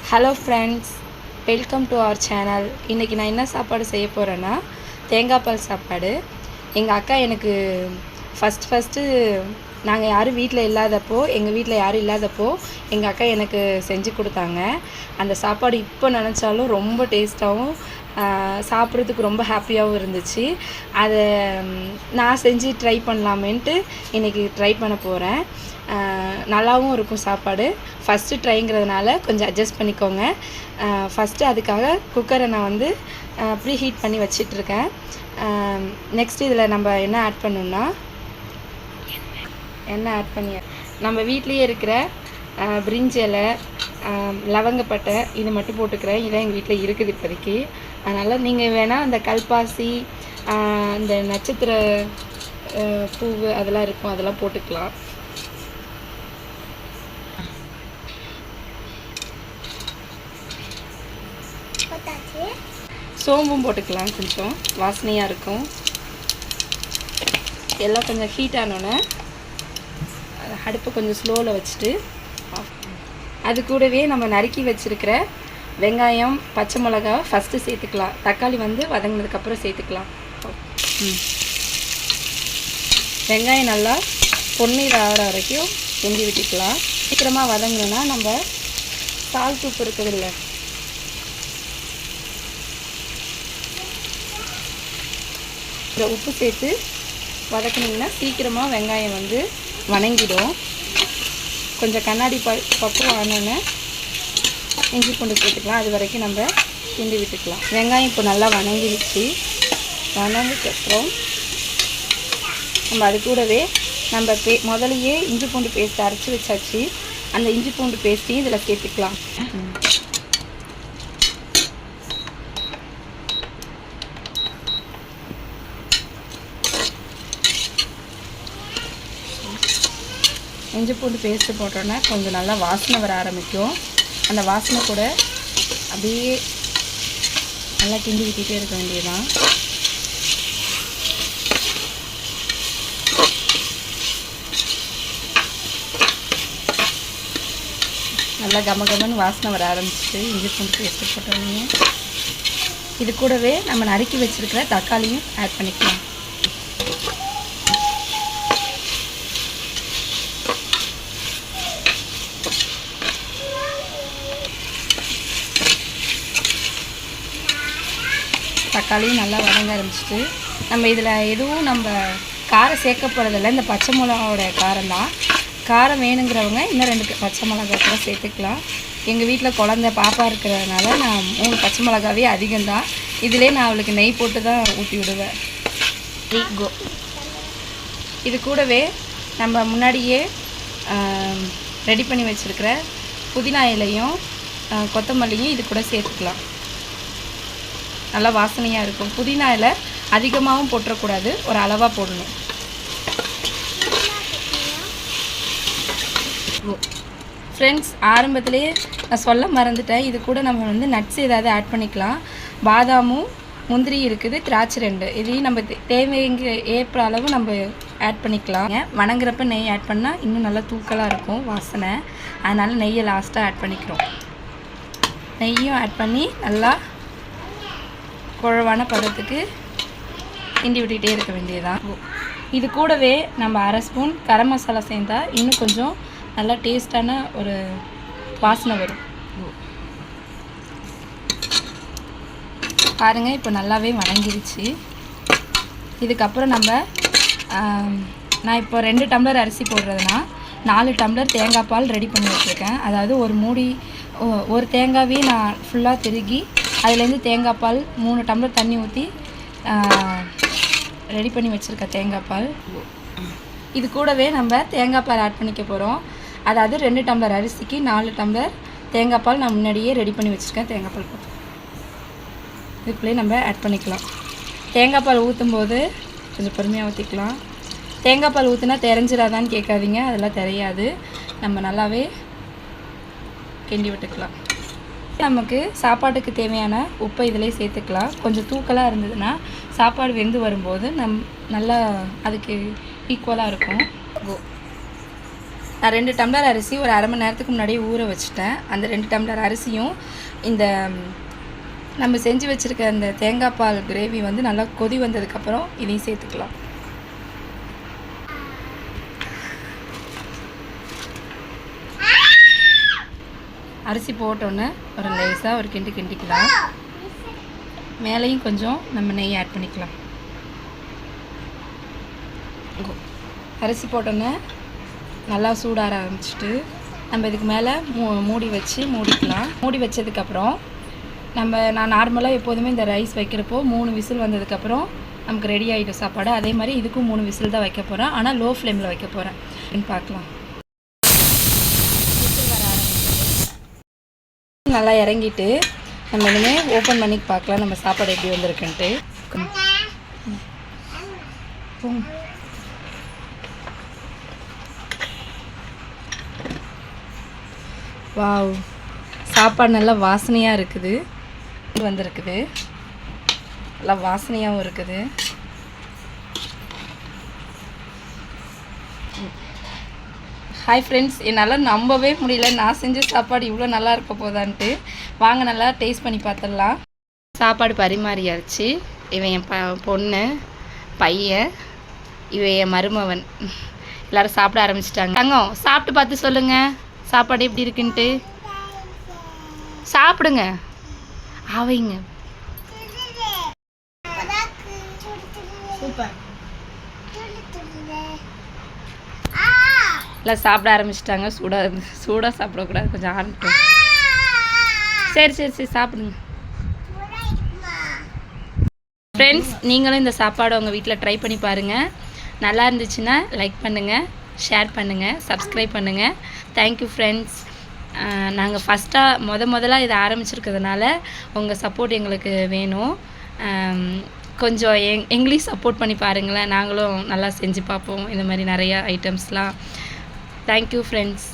Hello friends, welcome to our channel. இன்றைக்கி நான் என்ன சாப்பாடு செய்ய போகிறேன்னா தேங்காய் பால் சாப்பாடு. எங்கள் அக்கா எனக்கு ஃபஸ்ட்டு நாங்கள் யாரும் வீட்டில் இல்லாதப்போ எங்கள் அக்கா எனக்கு செஞ்சு கொடுத்தாங்க. அந்த சாப்பாடு இப்போ நினச்சாலும் ரொம்ப டேஸ்ட்டாகவும் சாப்பிட்றதுக்கு ரொம்ப ஹாப்பியாகவும் இருந்துச்சு. அதை நான் செஞ்சு ட்ரை பண்ணலாமேன்ட்டு இன்றைக்கி ட்ரை பண்ண போகிறேன். நல்லாவும் இருக்கும் சாப்பாடு. ஃபஸ்ட்டு ட்ரைங்கிறதுனால கொஞ்சம் அட்ஜஸ்ட் பண்ணிக்கோங்க. ஃபஸ்ட்டு அதுக்காக குக்கரை நான் ப்ரீ ஹீட் பண்ணி வச்சிட்ருக்கேன். நெக்ஸ்ட் இதில் நம்ம என்ன ஆட் பண்ணணும்னா நம்ம வீட்லேயே இருக்கிற பிரிஞ்சி இலை, லவங்கப்பட்டை இது மட்டும் போட்டுக்கிறேன். இதான் எங்கள் வீட்டில் இருக்குது இப்போதைக்கு. அதனால் நீங்கள் வேணால் அந்த கல்பாசி, இந்த நட்சத்திர பூவு அதெல்லாம் இருக்கும், அதெல்லாம் போட்டுக்கலாம். சோம்பும் போட்டுக்கலாம், கொஞ்சம் வாசனையாக இருக்கும். எல்லாம் கொஞ்சம் ஹீட் ஆனோன்னே அடுப்பை கொஞ்சம் ஸ்லோவில் வச்சுட்டு அது கூடவே நம்ம நறுக்கி வச்சுருக்கிற வெங்காயம், பச்சை மிளகா ஃபஸ்ட்டு சேர்த்துக்கலாம். தக்காளி வதங்கினதுக்கப்புறம் சேர்த்துக்கலாம். வெங்காயம் நல்லா பொன்னீர் ஆகிற வரைக்கும் கிண்டி விட்டுக்கலாம். சீக்கிரமாக வதங்கணுன்னா நம்ம சால்ட் உப்பு இருக்குது இல்லை, இந்த உப்பு சேர்த்து வதக்குனிங்கன்னா சீக்கிரமாக வெங்காயம் வணங்கிடும். கொஞ்சம் கண்ணாடி பக்குவம் ஆனோன்னே இஞ்சி பூண்டு சேர்த்துக்கலாம். அது வரைக்கும் நம்ம கிண்டி விட்டுக்கலாம். வெங்காயம் இப்போ நல்லா வணங்கிடுச்சு. வணங்கினதுக்கப்புறம் நம்ம அது கூடவே நம்ம முதலையே இஞ்சி பூண்டு பேஸ்ட் அரைச்சி வச்சாச்சு. அந்த இஞ்சி பூண்டு பேஸ்ட்டையும் இதில் சேர்த்துக்கலாம். இஞ்சி பூண்டு பேஸ்ட்டு போட்டோன்னா கொஞ்சம் நல்லா வாசனை வர ஆரம்பிக்கும். அந்த வாசனை கூட அப்படியே நல்லா கிண்டி விட்டுட்டே இருக்க வேண்டியதுதான். நல்லா கமகமன்னு வாசனை வர ஆரம்பிச்சிட்டு இஞ்சி பூண்டு பேஸ்ட்டு போட்டோன்னே இது கூடவே நம்ம நறுக்கி வச்சுருக்கிற தக்காளியும் ஆட் பண்ணிக்கலாம். தக்காளியும் நல்லா வதங்க ஆரம்பிச்சிட்டு நம்ம இதில் எதுவும் காரம் சேர்க்க போகிறதில்ல. இந்த பச்சை மிளகாவோட காரம் தான். காரம் வேணுங்கிறவங்க இன்னும் 2 பச்சை மிளகா கூட சேர்த்துக்கலாம். எங்கள் வீட்டில் குழந்த பாப்பா இருக்கிறதுனால நான் 3 பச்சை மிளகாவே அதிகம்தான். இதிலே நான் அவளுக்கு நெய் போட்டு தான் ஊற்றி விடுவேன். இது கூடவே நம்ம முன்னாடியே ரெடி பண்ணி வச்சுருக்கிற புதினா இலையும் கொத்தமல்லியும் இது கூட சேர்த்துக்கலாம். நல்லா வாசனையாக இருக்கும். புதினா இலை அதிகமாகவும் போட்டுறக்கூடாது, ஒரு அளவாக போடணும். ஃப்ரெண்ட்ஸ், ஆரம்பத்திலே நான் சொல்ல மறந்துட்டேன். இது கூட நம்ம நட்ஸ் ஏதாவது ஆட் பண்ணிக்கலாம். பாதாமும் முந்திரி இருக்குது, திராட்சை 2 இதையும் நம்ம தேவைங்கிற ஏற்ற அளவு நம்ம ஆட் பண்ணிக்கலாம். வணங்குறப்ப நெய் ஆட் பண்ணால் இன்னும் நல்லா தூக்கலாக இருக்கும் வாசனை. அதனால் நெய்யை லாஸ்ட்டாக ஆட் பண்ணிக்கிறோம். நெய்யும் ஆட் பண்ணி நல்லா குழவான பதத்துக்கு கிண்டி விட்டுகிட்டே இருக்க வேண்டியதுதான். இது கூடவே நம்ம 1/2 ஸ்பூன் கரம் மசாலா சேர்ந்தால் இன்னும் கொஞ்சம் நல்லா டேஸ்டான ஒரு வாசனை வரும். பாருங்கள், இப்போ நல்லாவே வணங்கிடுச்சு. இதுக்கப்புறம் நான் இப்போ 2 டம்ளர் அரிசி போடுறதுனா 4 டம்ளர் தேங்காய் பால் ரெடி பண்ணி வச்சுருக்கேன். அதாவது ஒரு தேங்காவே நான் ஃபுல்லாக திருகி அதுலேருந்து தேங்காய் பால் 3 டம்ளர் தண்ணி ஊற்றி ரெடி பண்ணி வச்சுருக்க தேங்காய் பால். இது கூடவே நம்ம தேங்காய் பால் ஆட் பண்ணிக்க போகிறோம். அதாவது 2 டம்ளர் அரிசிக்கு 4 டம்ளர் தேங்காய் பால் நான் முன்னாடியே ரெடி பண்ணி வச்சுருக்கேன். தேங்காய் பால் போட்டு இதுக்குள்ளேயே நம்ம ஆட் பண்ணிக்கலாம். தேங்காய் பால் ஊற்றும்போது கொஞ்சம் பொறுமையாக ஊற்றிக்கலாம். தேங்காய் பால் ஊற்றினா தெரிஞ்சிடாதான்னு கேட்காதீங்க, அதெல்லாம் தெரியாது. நம்ம நல்லாவே கிண்டி விட்டுக்கலாம். நமக்கு சாப்பாட்டுக்கு தேவையான உப்பை இதிலே சேர்த்துக்கலாம். கொஞ்சம் தூக்கலாக இருந்ததுன்னா சாப்பாடு வெந்து வரும்போது நல்லா அதுக்கு ஈக்குவலாக இருக்கும். நான் 2 டம்ளர் அரிசி ஒரு அரை மணி நேரத்துக்கு முன்னாடியே ஊற வச்சுட்டேன். அந்த 2 டம்ளர் அரிசியும் இந்த நம்ம செஞ்சு வச்சுருக்க அந்த தேங்காய் பால் கிரேவி வந்து நல்லா கொதி வந்ததுக்கப்புறம் இதையும் சேர்த்துக்கலாம். அரிசி போட்டோன்னே ஒரு லேசாக ஒரு கிண்டிக்கலாம். மேலேயும் கொஞ்சம் நம்ம நெய் ஆட் பண்ணிக்கலாம். அரிசி போட்டோன்னே நல்லா சூடார ஆரம்பிச்சிட்டு நம்ம இதுக்கு மேலே மூடி வச்சு மூடிக்கலாம். மூடி வச்சதுக்கப்புறம் நான் நார்மலாக எப்போதுமே இந்த ரைஸ் வைக்கிறப்போ 3 விசில் வந்ததுக்கப்புறம் நமக்கு ரெடி ஆகிடும் சாப்பாடு. அதே மாதிரி இதுக்கும் 3 விசில் தான் வைக்க போகிறேன். ஆனால் லோ ஃப்ளேமில் வைக்க போகிறேன். பார்க்கலாம். நல்லா இறங்கிட்டு நம்ம இனிமேல் ஓப்பன் பண்ணி பார்க்கலாம் நம்ம சாப்பாடு எப்படி வந்திருக்குன்ட்டு. வாவ், சாப்பாடு நல்லா வாசனையாக இருக்குது வந்திருக்குது. நல்லா வாசனையாகவும் இருக்குது. ஹாய் ஃப்ரெண்ட்ஸ், என்னால் நம்பவே முடியல நான் செஞ்ச சாப்பாடு இவ்வளோ நல்லா இருக்க போதான்ட்டு. வாங்க நல்லா டேஸ்ட் பண்ணி பார்த்துடலாம். சாப்பாடு பரிமாறியாச்சு. இவன் என் பொண்ணு, பையன், இவன் என் மருமவன். எல்லோரும் சாப்பிட ஆரம்பிச்சிட்டாங்க. தங்கம், சாப்பிட்டு பார்த்து சொல்லுங்கள் சாப்பாடு எப்படி இருக்குன்ட்டு. சாப்பிடுங்க. அவைங்க சூப்பர். எல்லாம் சாப்பிட ஆரம்பிச்சிட்டாங்க. சூடாக சாப்பிடக்கூடாது, கொஞ்சம் ஆரம்பிட்டோம். சரி சாப்பிடுங்க. ஃப்ரெண்ட்ஸ், நீங்களும் இந்த சாப்பாடு உங்கள் வீட்டில் ட்ரை பண்ணி பாருங்கள். நல்லா இருந்துச்சுன்னா லைக் பண்ணுங்கள், ஷேர் பண்ணுங்கள், சப்ஸ்கிரைப் பண்ணுங்கள். Thank you friends. நாங்கள் ஃபஸ்ட்டாக முதலாக இதை ஆரம்பிச்சிருக்கிறதுனால உங்கள் சப்போர்ட் எங்களுக்கு வேணும். கொஞ்சம் எங்களையும் சப்போர்ட் பண்ணி பாருங்களேன். நாங்களும் நல்லா செஞ்சு பார்ப்போம் இந்த மாதிரி நிறையா ஐட்டம்ஸ்லாம். Thank you friends.